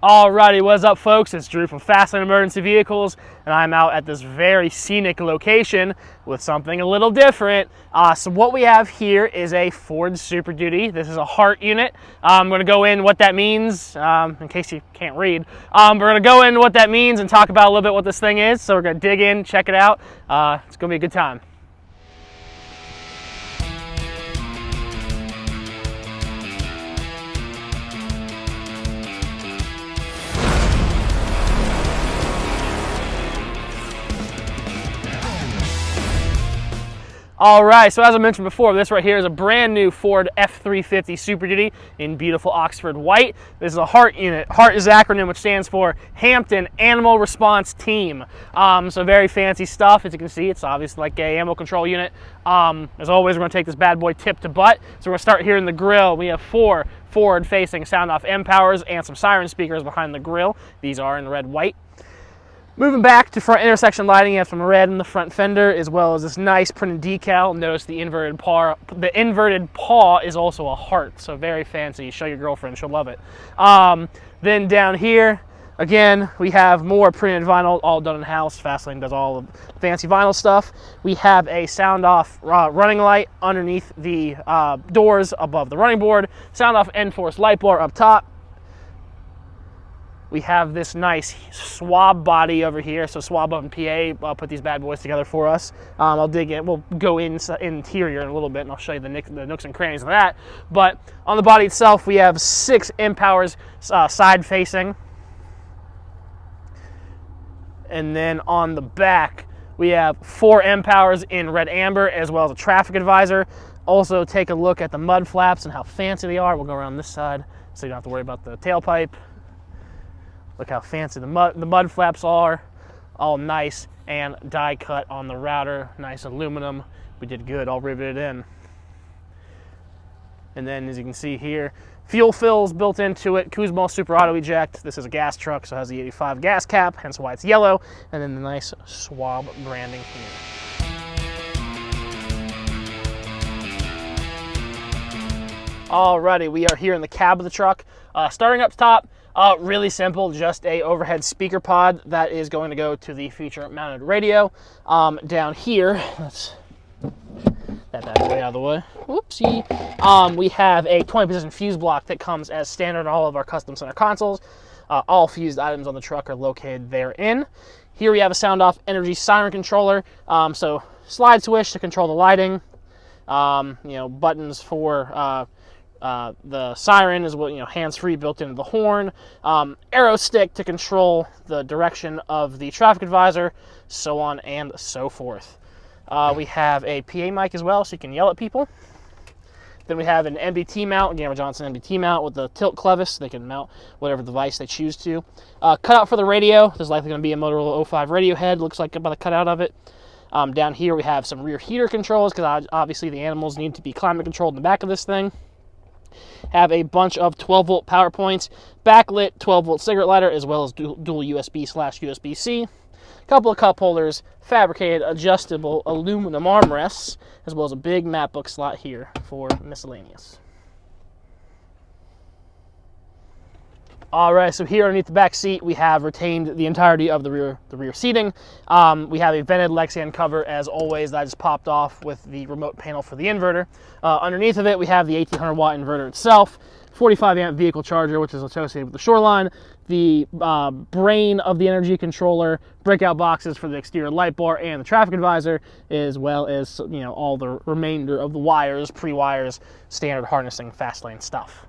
Alrighty, what's up folks? It's Drew from FastLane Emergency Vehicles, and I'm out at this very scenic location with something a little different. So what we have here is a Ford Super Duty. This is a Heart unit. I'm going to go in what that means, in case you can't read. We're going to go in what that means and talk about a little bit what this thing is. So we're going to dig in, check it out. It's going to be a good time. All right, so as I mentioned before, this right here is a brand new Ford F350 Super Duty in beautiful Oxford white. This is a Heart unit. Heart is the acronym which stands for Hampton Animal Response Team. So very fancy stuff. As you can see, it's obviously like a animal control unit. As always, we're gonna take this bad boy tip to butt. So we're gonna start here in the grill. We have 4 forward-facing sound-off M-Powers and some siren speakers behind the grill. These are in red white. Moving back to front intersection lighting, you have some red in the front fender, as well as this nice printed decal. Notice the inverted paw. The inverted paw is also a heart, so very fancy. Show your girlfriend, she'll love it. Then down here, again, we have more printed vinyl, all done in-house. FastLane does all the fancy vinyl stuff. We have a sound-off running light underneath the doors above the running board. Sound-off N-Force light bar up top. We have this nice Swab body over here. So Swab up in PA put these bad boys together for us. I'll dig in. We'll go interior in a little bit, and I'll show you the nooks and crannies of that. But on the body itself, we have 6 M-Powers side facing. And then on the back, we have 4 M-Powers in red amber, as well as a traffic advisor. Also, take a look at the mud flaps and how fancy they are. We'll go around this side so you don't have to worry about the tailpipe. Look how fancy the mud flaps are, all nice and die cut on the router, nice aluminum. We did good, all riveted in. And then as you can see here, fuel fills built into it, Kuzma Super Auto Eject. This is a gas truck, so it has the 85 gas cap, hence why it's yellow. And then the nice Swab branding here. Alrighty, we are here in the cab of the truck. Starting up top, really simple, just a overhead speaker pod that is going to go to the feature mounted radio. Down here, let's that bad boy out of the way. Whoopsie. We have a 20-position fuse block that comes as standard on all of our custom center consoles. All fused items on the truck are located therein. Here we have a sound off energy siren controller. So slide switch to control the lighting. Buttons for the siren is what, hands-free built into the horn. Arrow stick to control the direction of the traffic advisor, so on and so forth. We have a PA mic as well, so you can yell at people. Then we have an MBT mount, Gamma Johnson MBT mount with the tilt clevis. They can mount whatever device they choose to. Cutout for the radio. There's likely going to be a Motorola 05 radio head, looks like by the cutout of it. Down here we have some rear heater controls, because obviously the animals need to be climate controlled in the back of this thing. Have a bunch of 12-volt power points, backlit 12-volt cigarette lighter, as well as dual USB/USB-C. Couple of cup holders, fabricated adjustable aluminum armrests, as well as a big MacBook slot here for miscellaneous. All right, so here underneath the back seat, we have retained the entirety of the rear seating. We have a vented Lexan cover, as always, that I just popped off with the remote panel for the inverter. Underneath of it, we have the 1800-watt inverter itself, 45-amp vehicle charger, which is associated with the Shoreline, the brain of the energy controller, breakout boxes for the exterior light bar and the traffic advisor, as well as all the remainder of the wires, pre-wires, standard harnessing FastLane stuff.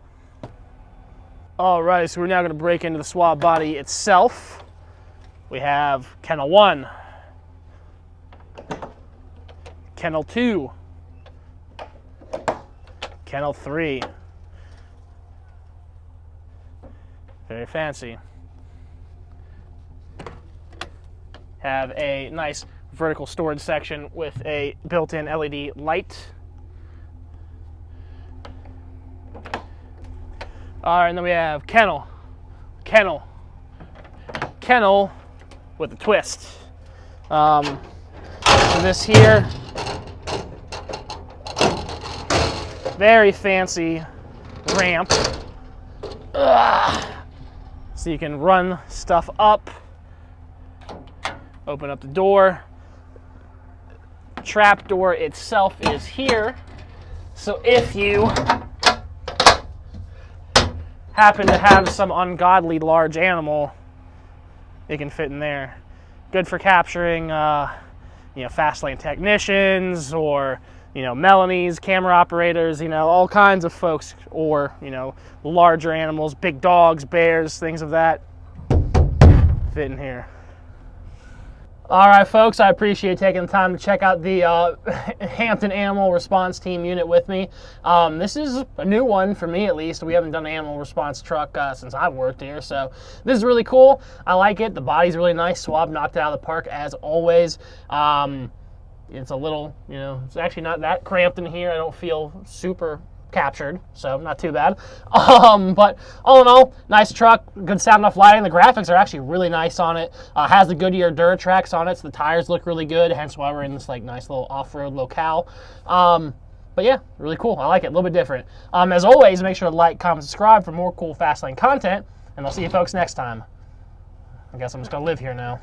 Alright, so we're now going to break into the Swab body itself. We have Kennel 1, Kennel 2, Kennel 3. Very fancy. Have a nice vertical storage section with a built-in LED light. All right, and then we have Kennel with a twist. So this here, very fancy ramp So you can run stuff up, open up the door. Trap door itself is here. So if you happen to have some ungodly large animal, it can fit in there. Good for capturing, FastLane technicians, or Melanies, camera operators, all kinds of folks, or larger animals, big dogs, bears, things of that fit in here. All right, folks, I appreciate taking the time to check out the Hampton Animal Response Team unit with me. This is a new one for me, at least. We haven't done an animal response truck since I've worked here, so this is really cool. I like it. The body's really nice. Swab knocked it out of the park, as always. It's a little, it's actually not that cramped in here. I don't feel super captured, so not too bad. But all in all, nice truck, good sound enough lighting. The graphics are actually really nice on it. Has the Goodyear Duratrax on it, so the tires look really good, hence why we're in this nice little off-road locale. But yeah, really cool. I like it, a little bit different. As always, make sure to like, comment, subscribe for more cool FastLane content, and I'll see you folks next time. I guess I'm just gonna live here now.